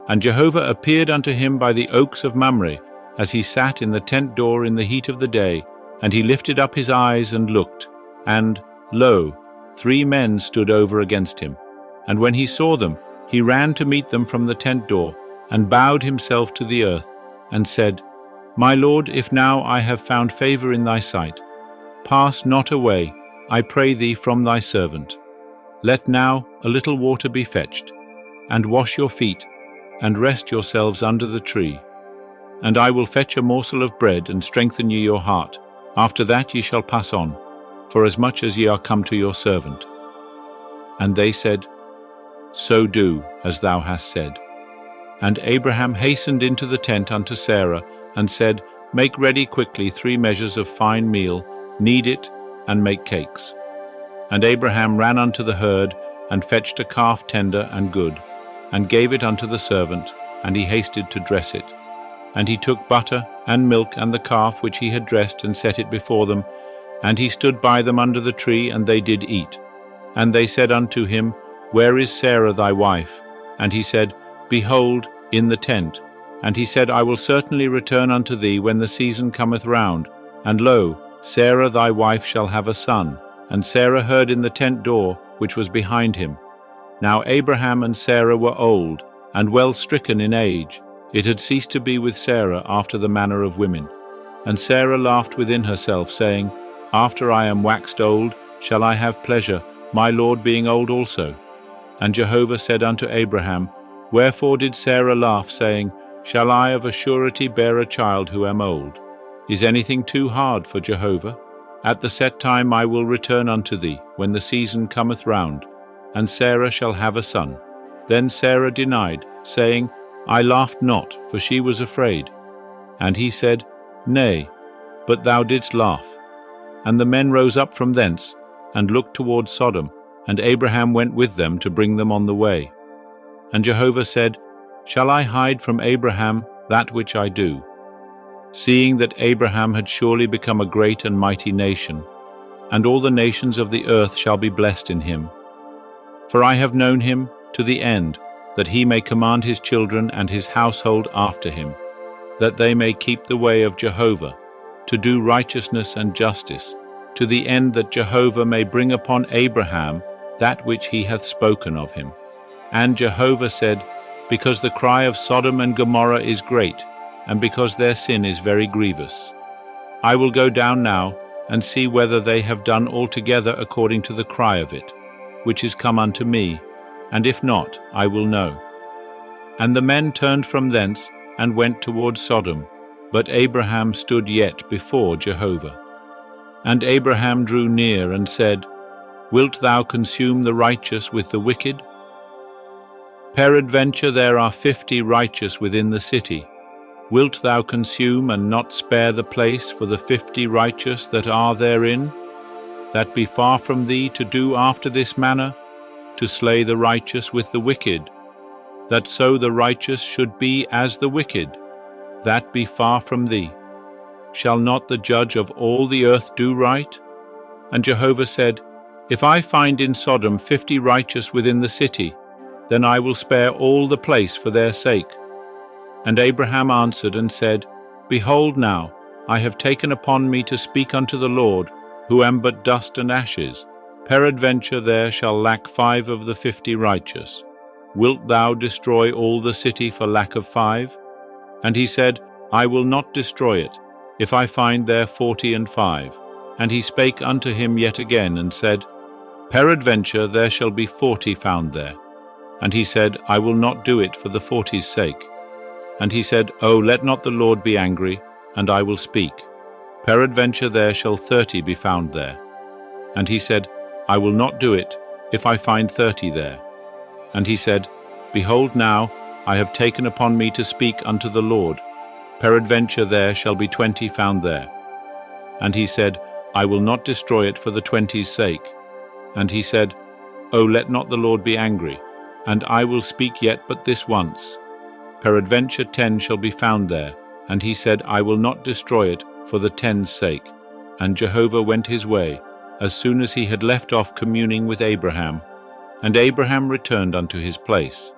And Jehovah appeared unto him by the oaks of Mamre, as he sat in the tent door in the heat of the day. And he lifted up his eyes and looked, and, lo, 3 men stood over against him. And when he saw them, he ran to meet them from the tent door, and bowed himself to the earth, and said, My Lord, if now I have found favor in thy sight, pass not away, I pray thee, from thy servant. Let now a little water be fetched, and wash your feet, and rest yourselves under the tree. And I will fetch a morsel of bread, and strengthen ye your heart. After that ye shall pass on, forasmuch as ye are come to your servant. And they said, So do as thou hast said. And Abraham hastened into the tent unto Sarah, and said, Make ready quickly 3 measures of fine meal, knead it, and make cakes. And Abraham ran unto the herd, and fetched a calf tender and good, and gave it unto the servant, and he hasted to dress it. And he took butter and milk and the calf which he had dressed, and set it before them. And he stood by them under the tree, and they did eat. And they said unto him, Where is Sarah thy wife? And he said, Behold, in the tent. And he said, I will certainly return unto thee when the season cometh round. And lo, Sarah thy wife shall have a son. And Sarah heard in the tent door, which was behind him. Now Abraham and Sarah were old, and well stricken in age. It had ceased to be with Sarah after the manner of women. And Sarah laughed within herself, saying, After I am waxed old, shall I have pleasure, my Lord being old also? And Jehovah said unto Abraham, Wherefore did Sarah laugh, saying, Shall I of a surety bear a child who am old? Is anything too hard for Jehovah? At the set time I will return unto thee, when the season cometh round, and Sarah shall have a son. Then Sarah denied, saying, I laughed not, for she was afraid. And he said, Nay, but thou didst laugh. And the men rose up from thence, and looked toward Sodom, and Abraham went with them to bring them on the way. And Jehovah said, Shall I hide from Abraham that which I do? Seeing that Abraham had surely become a great and mighty nation, and all the nations of the earth shall be blessed in him. For I have known him to the end, that he may command his children and his household after him, that they may keep the way of Jehovah, to do righteousness and justice, to the end that Jehovah may bring upon Abraham that which he hath spoken of him. And Jehovah said, Because the cry of Sodom and Gomorrah is great, and because their sin is very grievous, I will go down now, and see whether they have done altogether according to the cry of it, which is come unto me, and if not, I will know. And the men turned from thence, and went toward Sodom, but Abraham stood yet before Jehovah. And Abraham drew near, and said, Wilt thou consume the righteous with the wicked? Peradventure there are 50 righteous within the city. Wilt thou consume and not spare the place for the 50 righteous that are therein? That be far from thee to do after this manner, to slay the righteous with the wicked, that so the righteous should be as the wicked. That be far from thee. Shall not the judge of all the earth do right? And Jehovah said, If I find in Sodom 50 righteous within the city, then I will spare all the place for their sake. And Abraham answered and said, Behold now, I have taken upon me to speak unto the Lord, who am but dust and ashes. Peradventure there shall lack 5 of the 50 righteous. Wilt thou destroy all the city for lack of 5? And he said, I will not destroy it, if I find there 45. And he spake unto him yet again, and said, Peradventure there shall be 40 found there. And he said, I will not do it for the 40's sake. And he said, O let not the Lord be angry, and I will speak. Peradventure there shall 30 be found there. And he said, I will not do it, if I find 30 there. And he said, Behold now, I have taken upon me to speak unto the Lord. Peradventure there shall be 20 found there. And he said, I will not destroy it for the 20's sake. And he said, O let not the Lord be angry, and I will speak yet but this once. Peradventure 10 shall be found there. And he said, I will not destroy it for the 10's sake. And Jehovah went his way, as soon as he had left off communing with Abraham. And Abraham returned unto his place.